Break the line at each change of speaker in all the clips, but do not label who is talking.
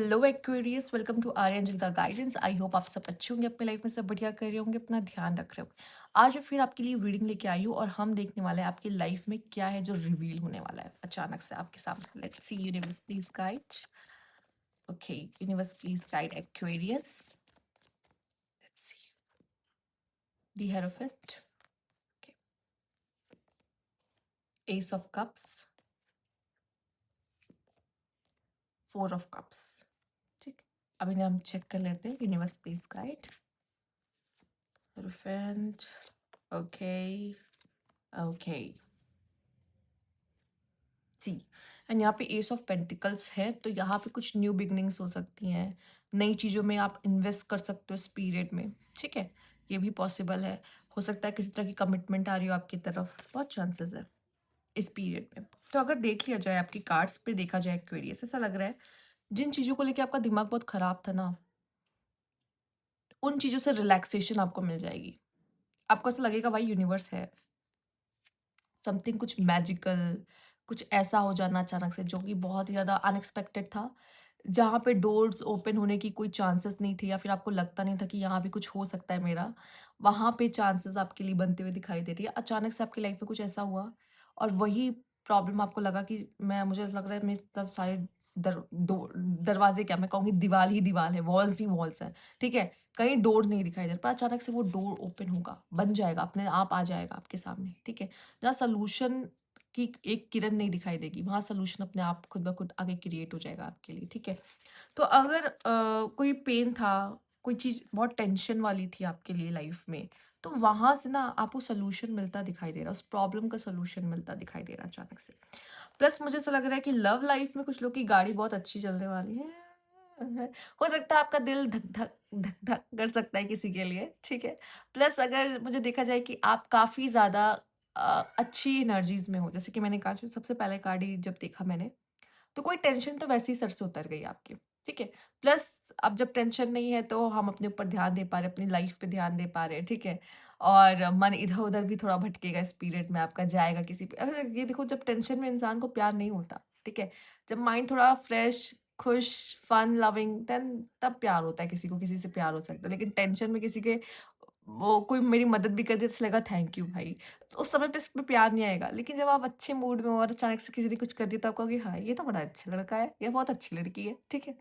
Hello Aquarius, welcome to Arya Angel का guidance. I hope आप सब अच्छे होंगे, अपने लाइफ में सब बढ़िया कर रहे होंगे, अपना ध्यान रख रहे होंगे। आज मैं फिर आपके लिए रीडिंग लेके आई हूँ और हम देखने वाले हैं आपकी लाइफ में क्या है जो रिवील होने वाला है अचानक से आपके सामने। Let's see. Universe please guide. Okay, universe please guide Aquarius. Let's see the hierophant. Okay, ace of cups, four of cups. ठीक, अब इन्हें हम चेक कर लेते हैं। Universe please guide hierophant. Okay, okay, see. And यहाँ पे एस ऑफ पेंटिकल्स है, तो यहाँ पे कुछ न्यू बिगनिंग्स हो सकती हैं। नई चीज़ों में आप इन्वेस्ट कर सकते हो इस पीरियड में। ठीक है, ये भी पॉसिबल है। हो सकता है किसी तरह की कमिटमेंट आ रही हो आपकी तरफ, बहुत चांसेस है इस पीरियड में। तो अगर देख लिया जाए, आपकी कार्ड्स पे देखा जाए एक्वेरियस, ऐसा लग रहा है जिन चीज़ों को लेके आपका दिमाग बहुत खराब था ना, उन चीज़ों से रिलैक्सेशन आपको मिल जाएगी। आपको ऐसा लगेगा भाई यूनिवर्स है, समथिंग कुछ मैजिकल, कुछ ऐसा हो जाना अचानक से जो कि बहुत ही ज़्यादा अनएक्सपेक्टेड था। जहाँ पे डोर्स ओपन होने की कोई चांसेस नहीं थे या फिर आपको लगता नहीं था कि यहाँ भी कुछ हो सकता है मेरा, वहाँ पे चांसेस आपके लिए बनते हुए दिखाई दे रही है। अचानक से आपकी लाइफ में कुछ ऐसा हुआ और वही प्रॉब्लम आपको लगा कि मैं मुझे लग रहा है मेरी तरफ सारे दरवाजे, क्या मैं कहूँगी, दीवार ही दीवार है, वॉल्स ही वॉल्स है। ठीक है, कहीं डोर नहीं दिखाई दे रहा, पर अचानक से वो डोर ओपन होगा, बन जाएगा, अपने आप आ जाएगा आपके सामने। ठीक है, जहाँ सॉल्यूशन की एक किरण नहीं दिखाई देगी, वहाँ सॉल्यूशन अपने आप खुद ब खुद आगे क्रिएट हो जाएगा आपके लिए। ठीक है, तो अगर कोई पेन था, कोई चीज़ बहुत टेंशन वाली थी आपके लिए लाइफ में, तो वहाँ से ना आपको सॉल्यूशन मिलता दिखाई दे रहा है, उस प्रॉब्लम का सॉल्यूशन मिलता दिखाई दे रहा है अचानक से। प्लस मुझे ऐसा लग रहा है कि लव लाइफ में कुछ लोग की गाड़ी बहुत अच्छी चलने वाली है। हो सकता है आपका दिल धक धक धक धक कर सकता है किसी के लिए। ठीक है, प्लस अगर मुझे देखा जाए कि आप काफ़ी ज़्यादा अच्छी एनर्जीज में हो, जैसे कि मैंने कहा, जो सबसे पहले कार्ड ही जब देखा मैंने, तो कोई टेंशन तो वैसे ही सर से उतर गई आपकी। ठीक है, प्लस अब जब टेंशन नहीं है तो हम अपने ऊपर ध्यान दे पा रहे हैं, अपनी लाइफ पे ध्यान दे पा रहे हैं। ठीक है, और मन इधर उधर भी थोड़ा भटकेगा इस पीरियड में आपका, जाएगा किसी पे। अगर ये देखो, जब टेंशन में इंसान को प्यार नहीं होता। ठीक है, जब माइंड थोड़ा फ्रेश, खुश, फन लविंग, देन तब प्यार होता है किसी को, किसी से प्यार हो सकता है। लेकिन टेंशन में किसी के, वो कोई मेरी मदद भी कर दे तो लगेगा थैंक यू भाई, तो उस समय पे इस पे प्यार नहीं आएगा। लेकिन जब आप अच्छे मूड में हो और अचानक से किसी ने कुछ कर दिया, तो आपको कि हाँ, ये तो बड़ा अच्छा लड़का है, ये बहुत अच्छी लड़की है। ठीक है,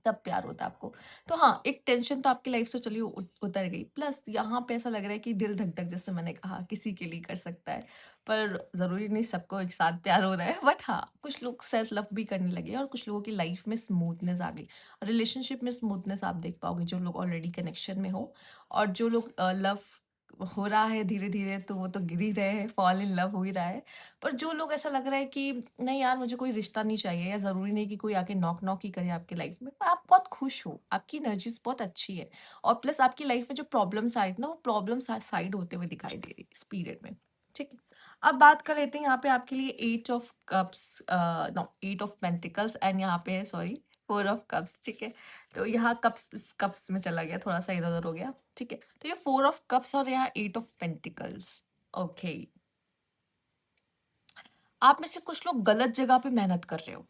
तब प्यार होता है आपको। तो हाँ, एक टेंशन तो आपकी लाइफ से चलिए उतर गई। प्लस यहाँ पे ऐसा लग रहा है कि दिल धक धक, जैसे मैंने कहा, किसी के लिए कर सकता है, पर जरूरी नहीं सबको एक साथ प्यार हो रहा है। बट हाँ, कुछ लोग सेल्फ लव भी करने लगे और कुछ लोगों की लाइफ में स्मूथनेस आ गई। रिलेशनशिप में स्मूथनेस आप देख पाओगे, जो लोग ऑलरेडी कनेक्शन में हो। और जो लोग लव हो रहा है धीरे धीरे, तो वो तो गिर ही रहे हैं, फॉल इन लव हो ही रहा है। पर जो लोग, ऐसा लग रहा है कि नहीं यार, मुझे कोई रिश्ता नहीं चाहिए, या ज़रूरी नहीं कि कोई आके नॉक नॉक ही करे आपकी लाइफ में, पर आप बहुत खुश हो, आपकी एनर्जीज़ बहुत अच्छी है। और प्लस आपकी लाइफ में जो प्रॉब्लम्स आई थी ना, वो प्रॉब्लम्स साइड होते हुए दिखाई दे रही है इस पीरियड में। ठीक है, अब बात कर लेते हैं यहाँ पे आपके लिए eight of cups, no, eight of pentacles, and यहाँ पे है, सॉरी, फोर ऑफ कप्स। ठीक है, तो यहाँ कप्स कप्स में चला गया, थोड़ा सा इधर उधर हो गया। ठीक है, तो ये फोर ऑफ कप्स और यहाँ एट ऑफ पेंटिकल्स। ओके, आप में से कुछ लोग गलत जगह पे मेहनत कर रहे हो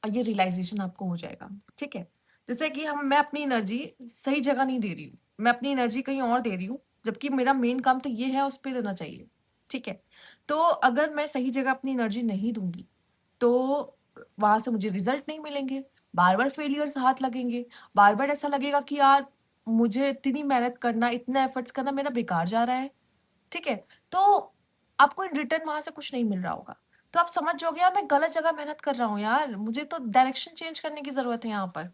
और ये रियलाइजेशन आपको हो जाएगा। ठीक है, जैसे कि मैं अपनी एनर्जी सही जगह नहीं दे रही हूँ, मैं अपनी एनर्जी कहीं और दे रही हूँ, जबकि मेरा मेन काम तो ये है, उस पे देना चाहिए। ठीक है, तो अगर मैं सही जगह अपनी एनर्जी नहीं दूंगी, तो वहां से मुझे रिजल्ट नहीं मिलेंगे, बार बार फेलियर्स हाथ लगेंगे, बार बार ऐसा लगेगा कि यार, मुझे इतनी मेहनत करना, इतना एफर्ट्स करना मेरा बेकार जा रहा है। ठीक है, तो आपको इन रिटर्न वहाँ से कुछ नहीं मिल रहा होगा। तो आप समझ जाओगे, यार मैं गलत जगह मेहनत कर रहा हूँ यार, मुझे तो डायरेक्शन चेंज करने की ज़रूरत है यहाँ पर।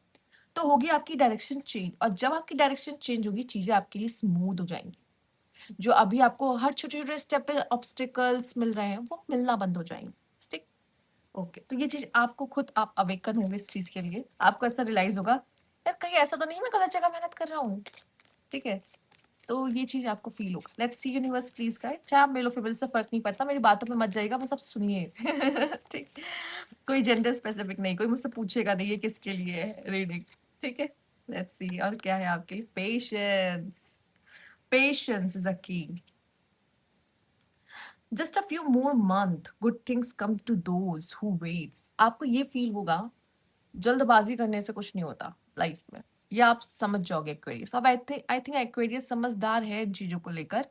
तो होगी आपकी डायरेक्शन चेंज, और जब आपकी डायरेक्शन चेंज होगी, चीज़ें आपके लिए स्मूथ हो जाएँगी। जो अभी आपको हर छोटे-छोटे स्टेप पे ऑब्स्टेकल्स मिल रहे हैं, वो मिलना बंद हो जाएँगे। ठीक? ओके, तो ये चीज़ आपको खुद, आप अवेकन होंगे इस चीज़ के लिए। आपको ऐसा रियलाइज़ होगा, यार कहीं ऐसा तो नहीं है मैं गलत जगह मेहनत कर रहा हूँ। ठीक है? तो ये चीज़ आपको फ़ील होगा। Let's see universe please guide. चाहे आप मेल और फीमेल से फ़र्क नहीं पड़ता, मेरी बातों पे मत जाइएगा, बस आप सुनिए। ठीक। कोई जेंडर स्पेसिफिक नहीं, कोई मुझसे पूछेगा नहीं ये किसके लिए है रीडिंग। ठीक है? लेट्स सी और क्या है आपके लिए। Patience. Patience is a key. Just a few more month, good things come to those who waits. आपको ये फ़ील होगा जल्दबाजी करने से कुछ नहीं होता लाइफ में, ये आप समझ जाओगे एक्वेरियस। अब आई थिंक एक्वेरियस समझदार है इन चीज़ों को लेकर,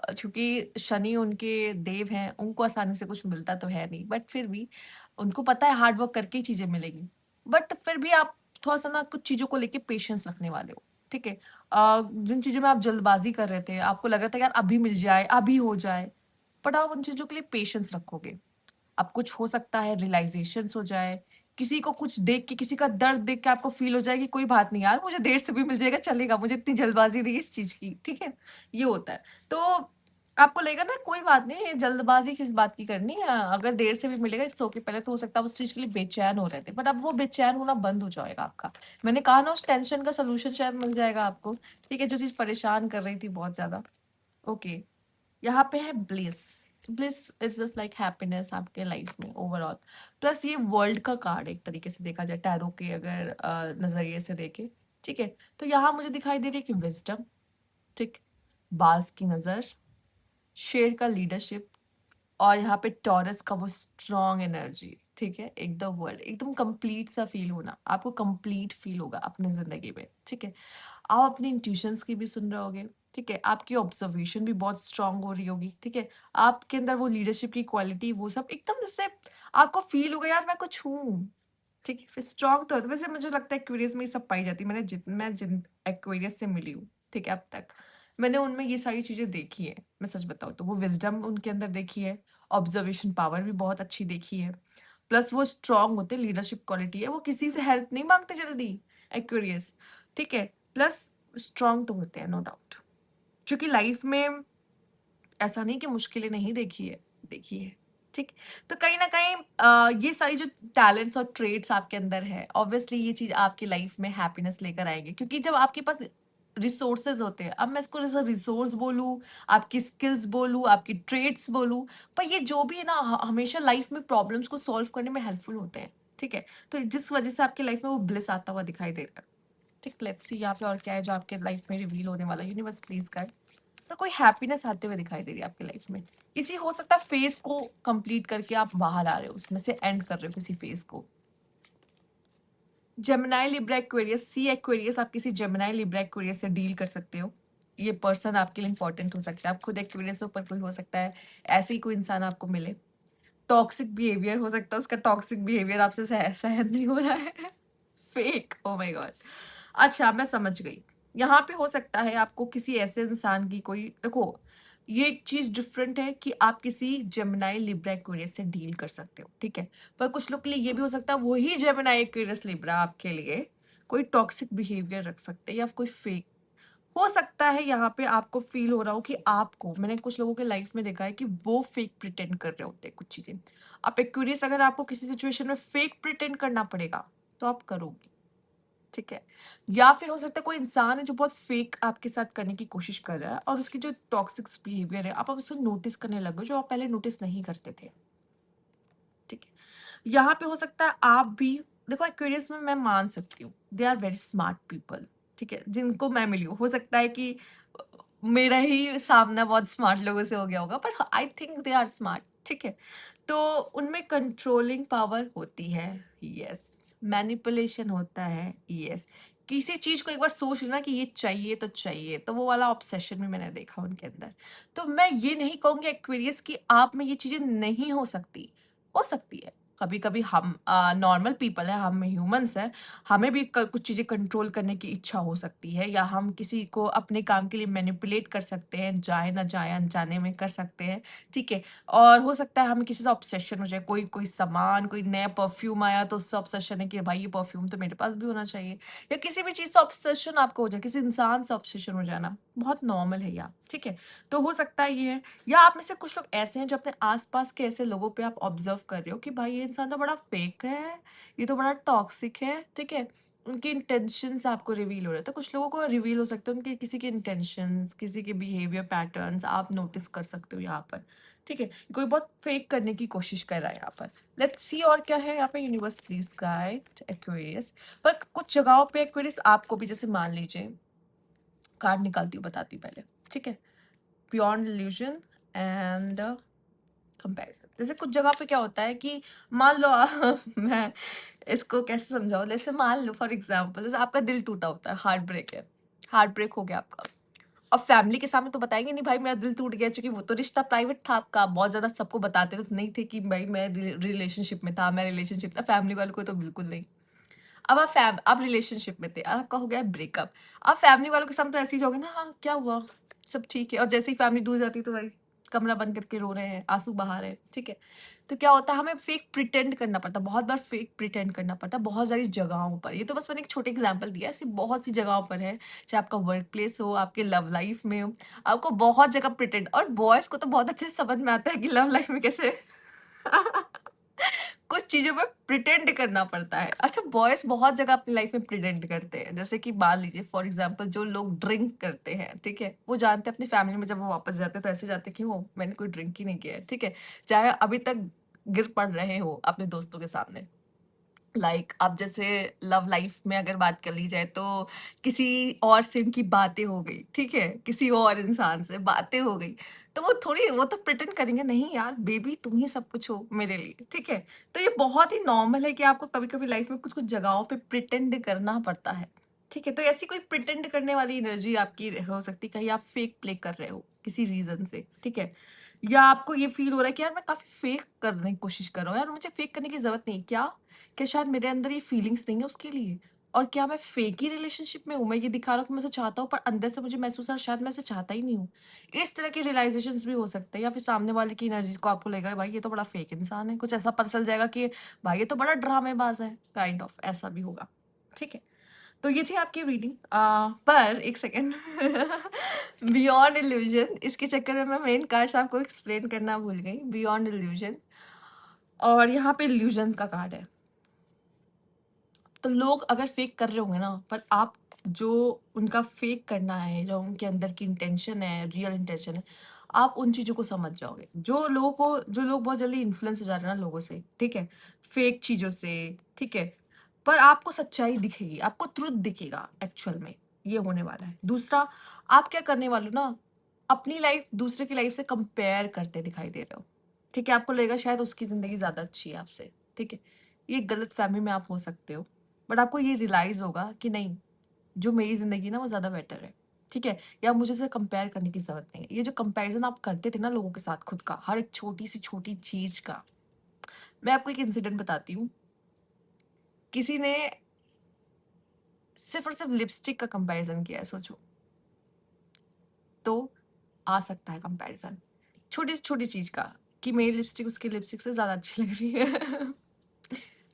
क्योंकि शनि उनके देव हैं, उनको आसानी से कुछ मिलता तो है नहीं, बट फिर भी उनको पता है हार्ड वर्क करके ही चीज़ें मिलेगी। बट फिर भी आप थोड़ा-सा ना कुछ चीज़ों को लेके पेशेंस रखने वाले हो, ठीक है? जिन चीज़ों में आप जल्दबाजी कर रहे थे, आपको लग रहा था यार अभी मिल जाए, अभी हो जाए, बट आप उन चीज़ों के लिए पेशेंस रखोगे। अब कुछ हो सकता है रियलाइज़ेशंस हो जाए, किसी को कुछ देख के, किसी का दर्द देख के आपको फ़ील हो जाए कि कोई बात नहीं यार, मुझे देर से भी मिल जाएगा चलेगा, मुझे इतनी जल्दबाज़ी नहीं है इस चीज़ की, ठीक है? ये होता है। तो आपको लगेगा ना कोई बात नहीं, ये जल्दबाज़ी किस बात की करनी है, अगर देर से भी मिलेगा इट्स ओके। पहले तो हो सकता है आप उस चीज़ के लिए बेचैन हो रहे थे, बट अब वो बेचैन होना बंद हो जाएगा आपका। मैंने कहा ना उस टेंशन का सॉल्यूशन शायद मिल जाएगा आपको, ठीक है? जो चीज़ परेशान कर रही थी बहुत ज़्यादा। ओके। यहाँ पे है bliss. Bliss is just like happiness आपके लाइफ में ओवरऑल। प्लस ये वर्ल्ड का कार्ड एक तरीके से देखा जाए टैरो के अगर नजरिए से देखे, ठीक है? तो यहाँ मुझे दिखाई दे रही है कि विजडम, ठीक, बाज की नजर, शेर का लीडरशिप, और यहाँ पे टॉरस का वो स्ट्रॉन्ग एनर्जी, ठीक है? एकदम वर्ल्ड एकदम कंप्लीट सा फील होना, आपको कंप्लीट फील होगा अपनी जिंदगी में, ठीक है? आप अपनी इंट्यूशंस की भी सुन रहे होगे, ठीक है? आपकी ऑब्जर्वेशन भी बहुत स्ट्रांग हो रही होगी, ठीक है? आपके अंदर वो लीडरशिप की क्वालिटी वो सब एकदम जैसे आपको फील होगा यार मैं कुछ हूँ, ठीक है? फिर स्ट्रांग तो वैसे मुझे लगता है एक्वेरियस में ये सब पाई जाती है। मैं जिन एक्वेरियस से मिली हूँ, ठीक है, अब तक मैंने उनमें ये सारी चीजें देखी है। मैं सच बताऊँ तो वो विजडम उनके अंदर देखी है, ऑब्जर्वेशन पावर भी बहुत अच्छी देखी है, प्लस वो स्ट्रांग होते, लीडरशिप क्वालिटी है, वो किसी से हेल्प नहीं मांगते जल्दी, एक्वेरियस, ठीक है? प्लस स्ट्रांग तो होते हैं नो डाउट, क्योंकि लाइफ में ऐसा नहीं कि मुश्किलें नहीं देखी है, देखी है, ठीक? तो कहीं न कहीं ये सारी जो टैलेंट्स और ट्रेड्स आपके अंदर है, ऑब्वियसली ये चीज़ आपकी लाइफ में हैप्पीनेस लेकर आएँगे, क्योंकि जब आपके पास रिसोर्सेज़ होते हैं, अब मैं इसको जैसे रिसोर्स बोलूँ, आपकी स्किल्स बोलूँ, आपकी ट्रेड्स बोलूँ, पर ये जो भी है ना हमेशा लाइफ में प्रॉब्लम्स को सॉल्व करने में हेल्पफुल होते हैं, ठीक है? तो जिस वजह से आपकी लाइफ में वो ब्लिस आता हुआ दिखाई दे रहा है, ठीक? लेट्स सी यहाँ पे और क्या है जो आपके लाइफ में रिवील होने वाला है, यूनिवर्स प्लीज़ गाइड। पर कोई हैप्पीनेस आते हुए दिखाई दे रही है आपकी लाइफ में। किसी हो सकता है फेज़ को कंप्लीट करके आप बाहर आ रहे हो, उसमें से एंड कर रहे हो किसी फेज़ को। जेमिनी, लिब्रा, एक्वेरियस, सी एक्वेरियस, आप किसी जेमिनी, लिब्रा, एक्वेरियस से डील कर सकते हो। ये पर्सन आपके लिए इंपॉर्टेंट हो सकता है। आप खुद एक्वेरियस हो पर कोई हो सकता है ऐसे ही कोई इंसान आपको मिले। टॉक्सिक बिहेवियर हो सकता है, उसका टॉक्सिक बिहेवियर आपसे सहन नहीं हो रहा है। Fake, oh my God! अच्छा, मैं समझ गई। यहाँ पे हो सकता है आपको किसी ऐसे इंसान की कोई देखो, ये एक चीज़ डिफरेंट है कि आप किसी जेमिनी, लिब्रा, एक्वेरियस से डील कर सकते हो, ठीक है? पर कुछ लोग के लिए ये भी हो सकता है वही जेमिनी, एक्वेरियस, लिब्रा आपके लिए कोई टॉक्सिक बिहेवियर रख सकते हैं या कोई फेक हो सकता है। यहाँ पे आपको फ़ील हो रहा हो कि आपको मैंने कुछ लोगों के लाइफ में देखा है कि वो फेक प्रिटेंड कर रहे होते हैं कुछ चीज़ें। आप एक्वेरियस अगर आपको किसी सिचुएशन में फेक प्रिटेंड करना पड़ेगा, तो आप करोगे, ठीक है? या फिर हो सकता है कोई इंसान है जो बहुत फेक आपके साथ करने की कोशिश कर रहा है और उसकी जो टॉक्सिक बिहेवियर है, आप अब उसे नोटिस करने लगे हो, जो आप पहले नोटिस नहीं करते थे, ठीक है? यहाँ पे हो सकता है आप भी देखो एक्वेरियस में मैं मान सकती हूँ, they are very smart people, ठीक है? जिनको मैं मिली हूँ। हो सकता है कि मेरा ही सामना बहुत स्मार्ट लोगों से हो गया होगा, पर I think they are smart, ठीक है? तो उनमें कंट्रोलिंग पावर होती है, यस। मैनिपुलेशन होता है, यस। किसी चीज़ को एक बार सोच लेना कि ये चाहिए तो चाहिए, तो वो वाला ऑब्सेशन भी मैंने देखा उनके अंदर। तो मैं ये नहीं कहूँगी एक्वेरियस कि आप में ये चीज़ें नहीं हो सकती है। कभी-कभी हम नॉर्मल पीपल हैं, हम ह्यूमन्स हैं, हमें भी क कुछ चीज़ें कंट्रोल करने की इच्छा हो सकती है या हम किसी को अपने काम के लिए मैनिपुलेट कर सकते हैं, जाए ना जाए अनजाने में कर सकते हैं, ठीक है? और हो सकता है हमें किसी से ऑब्सेशन हो जाए, कोई कोई सामान, कोई नया परफ्यूम आया तो उससे ऑब्सेशन है कि भाई ये परफ्यूम तो मेरे पास भी होना चाहिए, या किसी भी चीज़ से ऑब्सेशन आपको हो जाए, किसी इंसान से ऑब्सेशन हो जाना, बहुत नॉर्मल है यार, ठीक है? तो हो सकता है ये है, या आप में से कुछ लोग ऐसे हैं जो अपने आस-पास के ऐसे लोगों पे आप ऑब्ज़र्व कर रहे हो कि भाई ये इंसान तो बड़ा फेक है, ये तो बड़ा टॉक्सिक है, ठीक है? उनके इंटेंशंस आपको रिवील हो रहे हैं। तो कुछ लोगों को रिवील हो सकते हैं उनके किसी के इंटेंशंस, किसी के बिहेवियर पैटर्न्स आप नोटिस कर सकते हो यहाँ पर, ठीक है? कोई बहुत फेक करने की कोशिश कर रहा है यहाँ पर। लेट्स सी और क्या है यहाँ पे, यूनिवर्स प्लीज़ गाइड एक्वेरियस। पर कुछ जगहों पे एक्वेरियस आपको भी, जैसे मान लीजिए, कार्ड निकालती हूँ, बताती हूँ पहले, ठीक है? Beyond illusion and comparison. जैसे कुछ जगह पे क्या होता है कि मान लो मैं इसको कैसे समझाऊँ? जैसे मान लो फॉर एग्ज़ाम्पल जैसे आपका दिल टूटा होता है, हार्ट ब्रेक है, हार्ट ब्रेक हो गया आपका। अब फैमिली के सामने तो बताएँगे नहीं भाई मेरा दिल टूट गया, क्योंकि वो तो रिश्ता प्राइवेट था आपका। आप बहुत ज़्यादा सबको बताते तो नहीं थे कि भाई मैं रिलेशनशिप में था, मैं रिलेशनशिप था, फैमिली वालों को तो बिल्कुल नहीं। अब आप रिलेशनशिप में थे, आपका हो गया ब्रेकअप। आप फैमिली वालों के सामने तो ऐसे ही जाओगे ना, हाँ, क्या हुआ? सब ठीक है। और जैसे ही फैमिली दूर जाती है तो भाई कमरा बंद करके रो रहे हैं, आँसू बहा रहे हैं, ठीक है? तो क्या होता है, हमें फेक प्रिटेंड करना पड़ता है, बहुत बार फेक प्रिटेंड करना पड़ता है, बहुत सारी जगहों पर। ये तो बस मैंने एक छोटे एग्जांपल दिया है, ऐसी बहुत सी जगहों पर है, चाहे आपका वर्क प्लेस हो, आपके लव लाइफ में हो, आपको बहुत जगह प्रिटेंड। और बॉयज़ को तो बहुत अच्छे से समझ में आता है कि लव लाइफ में कैसे कुछ चीज़ों में प्रिटेंड करना पड़ता है। अच्छा, बॉयज़ बहुत जगह अपनी लाइफ में प्रिटेंड करते हैं। जैसे कि मान लीजिए फॉर एग्ज़ाम्पल जो लोग ड्रिंक करते हैं, ठीक है? वो जानते हैं अपनी फैमिली में जब वो वापस जाते हैं तो ऐसे जाते हैं कि ओह! मैंने कोई ड्रिंक ही नहीं किया है, ठीक है? चाहे अभी तक गिर पड़ रहे हो अपने दोस्तों के सामने। अब जैसे लव लाइफ में अगर बात कर ली जाए तो किसी और से इनकी बातें हो गई, ठीक है? किसी और इंसान से बातें हो गई, तो वो तो प्रिटेंड करेंगे, नहीं यार बेबी तुम ही सब कुछ हो मेरे लिए, ठीक है? तो ये बहुत ही नॉर्मल है कि आपको कभी-कभी लाइफ में कुछ-कुछ जगहों पे प्रिटेंड करना पड़ता है, ठीक है? तो ऐसी कोई प्रिटेंड करने वाली एनर्जी आपकी हो सकती है, कहीं आप फेक प्ले कर रहे हो किसी रीज़न से, ठीक है? या आपको ये फ़ील हो रहा है कि यार मैं काफ़ी फेक करने की कोशिश कर रहा हूँ, यार मुझे फेक करने की ज़रूरत नहीं है, क्या? क्या शायद मेरे अंदर ये फीलिंग्स नहीं है उसके लिए? और क्या मैं फेक ही रिलेशनशिप में हूँ? मैं ये दिखा रहा हूँ कि मैं उसे चाहता हूँ, पर अंदर से मुझे महसूस है शायद मैं उसे चाहता ही नहीं हूँ। इस तरह के रियलाइज़ेशंस भी हो सकते हैं, या फिर सामने वाले की एनर्जी को आपको लगेगा भाई ये तो बड़ा फेक इंसान है। कुछ ऐसा पता चल जाएगा कि भाई ये तो बड़ा ड्रामेबाज़ है, काइंड ऑफ ऐसा भी होगा। ठीक है? तो ये थी आपकी रीडिंग। पर एक सेकंड बियॉन्ड इल्यूजन, इसके चक्कर में मैं मेन कार्ड्स आपको एक्सप्लेन करना भूल गई। बियॉन्ड इल्यूजन, और यहाँ पे इल्यूजन का कार्ड है। तो लोग अगर फेक कर रहे होंगे ना, पर आप जो उनका फेक करना है, जो उनके अंदर की इंटेंशन है, रियल इंटेंशन है, आप उन चीज़ों को समझ जाओगे। जो लोग बहुत जल्दी इन्फ्लुएंस हो जा रहे हैं ना लोगों से, ठीक है? फेक चीज़ों से, ठीक है? पर आपको सच्चाई दिखेगी, आपको ट्रुथ दिखेगा एक्चुअल में, ये होने वाला है। दूसरा, आप क्या करने वाले हो ना, अपनी लाइफ दूसरे की लाइफ से कंपेयर करते दिखाई दे रहे हो, ठीक है? आपको लगेगा शायद उसकी ज़िंदगी ज़्यादा अच्छी है आपसे, ठीक है? ये गलतफ़हमी में आप हो सकते हो। बट आपको ये रियलाइज़ होगा कि नहीं, जो मेरी ज़िंदगी है ना वो ज़्यादा बेटर है, ठीक है? या मुझे इससे कंपेयर करने की ज़रूरत नहीं है। ये जो कंपैरिज़न आप करते थे ना लोगों के साथ खुद का, हर एक छोटी से छोटी चीज़ का। मैं आपको एक इंसिडेंट बताती हूँ। किसी ने सिर्फ़ और सिर्फ़ लिपस्टिक का कंपैरिज़न किया है, सोचो। तो आ सकता है कंपैरिज़न, छोटी से छोटी चीज़ का, कि मेरी लिपस्टिक उसकी लिपस्टिक से ज़्यादा अच्छी लग रही है।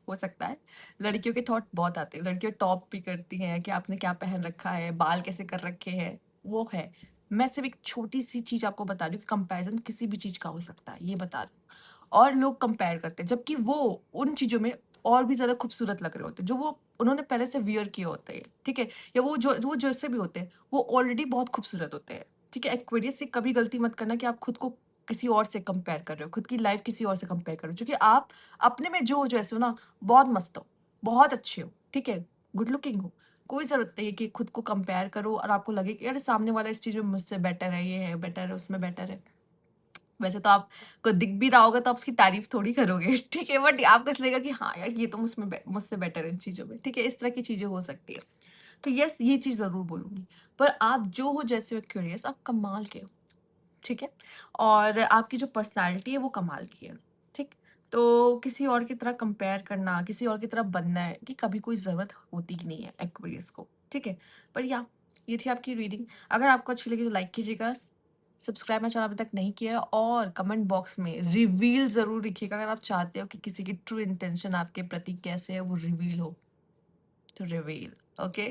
हो सकता है। लड़कियों के थॉट बहुत आते हैं, लड़कियाँ टॉप भी करती हैं कि आपने क्या पहन रखा है, बाल कैसे कर रखे हैं, वो है। मैं सिर्फ़ एक छोटी-सी चीज़ आपको बता रही हूँ कि कंपैरिज़न किसी भी चीज़ का हो सकता है, ये बता रही हूँ। और लोग कंपेयर करते हैं, जबकि वो उन चीज़ों में और भी ज़्यादा खूबसूरत लग रहे होते हैं, जो वो उन्होंने पहले से वियर किए होते हैं, ठीक है? या वो जैसे भी होते हैं, वो ऑलरेडी बहुत खूबसूरत होते हैं, ठीक है? एक्वेरियस से कभी गलती मत करना कि आप खुद को किसी और से कंपेयर कर रहे हो, खुद की लाइफ़ किसी और से कंपेयर कर रहे हो, क्योंकि आप अपने में जो जैसे हो ना, बहुत मस्त हो, बहुत अच्छे हो, ठीक है? गुड लुकिंग हो। कोई ज़रूरत नहीं है कि खुद को कंपेयर करो और आपको लगे कि अरे सामने वाला इस चीज़ में मुझसे बेटर है, ये है, बेटर है, उसमें बेटर है। वैसे तो आपको दिख भी रहा होगा तो आप उसकी तारीफ़ थोड़ी करोगे, ठीक है? बट आपको ऐसा लगेगा कि हाँ यार, ये तो मुझसे बेटर है इन चीज़ों में, ठीक है? इस तरह की चीज़ें हो सकती है। तो येस, ये चीज़ ज़रूर बोलूँगी। पर आप जो हो, जैसे हो, क्यूरियस, आप कमाल के हो। ठीक है? और आपकी जो पर्सनैलिटी है वो कमाल की है, ठीक? तो किसी और की तरह कंपेयर करना, किसी और की तरह बनना है कि कभी कोई ज़रूरत होती ही नहीं है एक्वेरियस को, ठीक है? पर या ये थी आपकी रीडिंग। अगर आपको अच्छी लगी तो लाइक कीजिएगा, सब्सक्राइब मेरा चैनल अभी तक नहीं किया है, और कमेंट बॉक्स में रिवील ज़रूर लिखिएगा अगर आप चाहते हो कि किसी की ट्रू इंटेंशन आपके प्रति कैसे है वो रिवील हो, तो रिवील, ओके?